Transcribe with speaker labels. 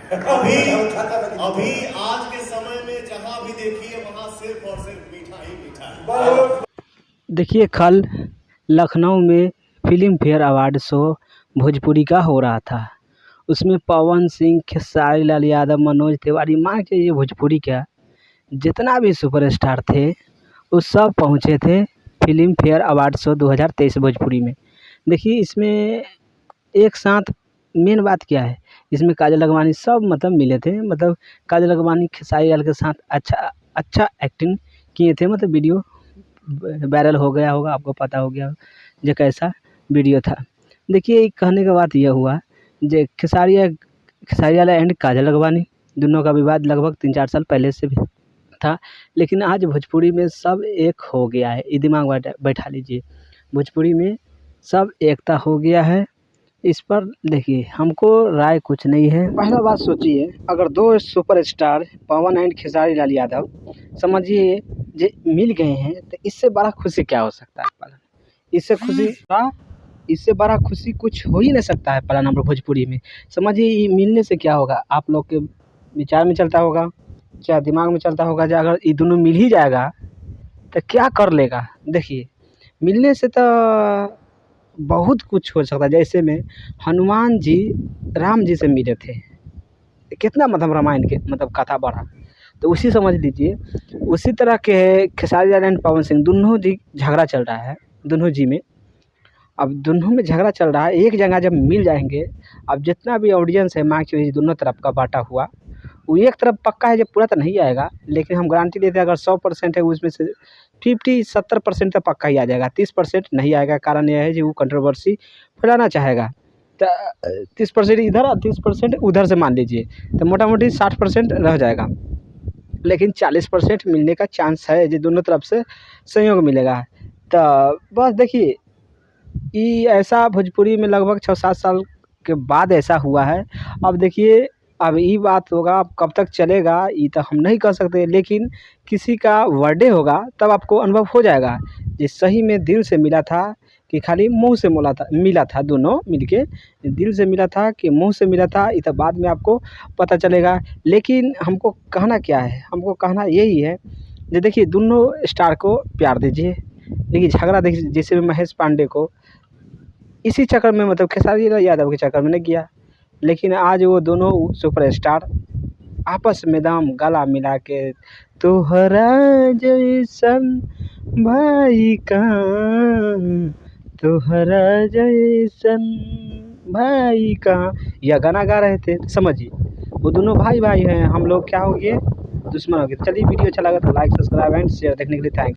Speaker 1: अभी अभी आज के समय में जहां भी देखिए वहां सिर्फ और सिर्फ मीठा ही मीठा है।
Speaker 2: देखिए, कल लखनऊ में film fair award show Bhojpuri का हो रहा था। उसमें पवन सिंह, खेसारी लाल यादव, मनोज तिवारी, मान के ये भोजपुरी का जितना भी सुपरस्टार थे वो सब पहुँचे थे film fair award show 2023 Bhojpuri में। देखिए, इसमें एक साथ मेन बात क्या है, इसमें काजल लखमानी सब मतलब मिले थे। मतलब काजल लखमानी खेसारी लाल के साथ अच्छा एक्टिंग किए थे। मतलब वीडियो वायरल हो गया होगा, आपको पता हो गया जो कैसा वीडियो था। देखिए, कहने का बात यह हुआ जो खेसारी लाल एंड काजल लखमानी दोनों का विवाद लगभग 3-4 साल पहले से भी था, लेकिन आज भोजपुरी में सब एक हो गया है। ये दिमाग बैठा लीजिए, भोजपुरी में सब एकता हो गया है। इस पर देखिए, हमको राय कुछ नहीं है। पहला बात सोचिए, अगर दो superstar Pawan and Khesari Lal Yadav समझिए जे मिल गए हैं तो इससे बड़ा खुशी क्या हो सकता है। पहला इससे बड़ा खुशी कुछ हो ही नहीं सकता है। पहला नंबर भोजपुरी में समझिए, ये मिलने से क्या होगा, आप लोग के विचार में चलता होगा, क्या दिमाग में चलता होगा, जो अगर ये दोनों मिल ही जाएगा तो क्या कर लेगा। देखिए, मिलने से तो बहुत कुछ हो सकता है। जैसे में हनुमान जी राम जी से मिले थे, कितना मतलब रामायण के मतलब कथा बढ़ा, तो उसी समझ लीजिए उसी तरह के खेसारी लाल एंड पवन सिंह दोनों जी झगड़ा चल रहा है दोनों जी में। अब दोनों में झगड़ा चल रहा है, एक जगह जब मिल जाएंगे, अब जितना भी ऑडियंस है मान के चलिए दोनों तरफ का बांटा हुआ, वो एक तरफ पक्का है, जब पूरा तो नहीं आएगा, लेकिन हम गारंटी देते हैं अगर 100% है उसमें से 50-70% तो पक्का ही आ जाएगा, 30% नहीं आएगा। कारण यह है कि वो कंट्रोवर्सी फैलाना चाहेगा, तो 30% इधर और 30% उधर से मान लीजिए, तो मोटा मोटी 60% रह जाएगा। लेकिन 40% मिलने का चांस है, जो दोनों तरफ से सहयोग मिलेगा। तो बस देखिए, ये ऐसा भोजपुरी में लगभग 6-7 साल के बाद ऐसा हुआ है। अब देखिए, अब ये बात होगा, अब कब तक चलेगा ये तो हम नहीं कह सकते, लेकिन किसी का बर्थडे होगा तब आपको अनुभव हो जाएगा कि सही में दिल से मिला था कि खाली मुंह से मिला था। दोनों मिलके दिल से मिला था कि मुंह से मिला था, ये तो बाद में आपको पता चलेगा। लेकिन हमको कहना क्या है, हमको कहना यही है कि देखिए, दोनों स्टार को प्यार दीजिए। देखिए, झगड़ा देखिए, जैसे महेश पांडे को इसी चक्कर में मतलब खेसारी लाल यादव के चक्कर में नहीं किया, लेकिन आज वो दोनों सुपरस्टार आपस में दम गला मिला के तोहरा जैसन भाई कहाँ, तोहरा जैसन भाई कहाँ, यह गाना गा रहे थे। समझिए, वो दोनों भाई हैं, हम लोग क्या हो गए, दुश्मन हो गए। चलिए, वीडियो अच्छा लगा तो लाइक, सब्सक्राइब एंड शेयर देखने के लिए थैंक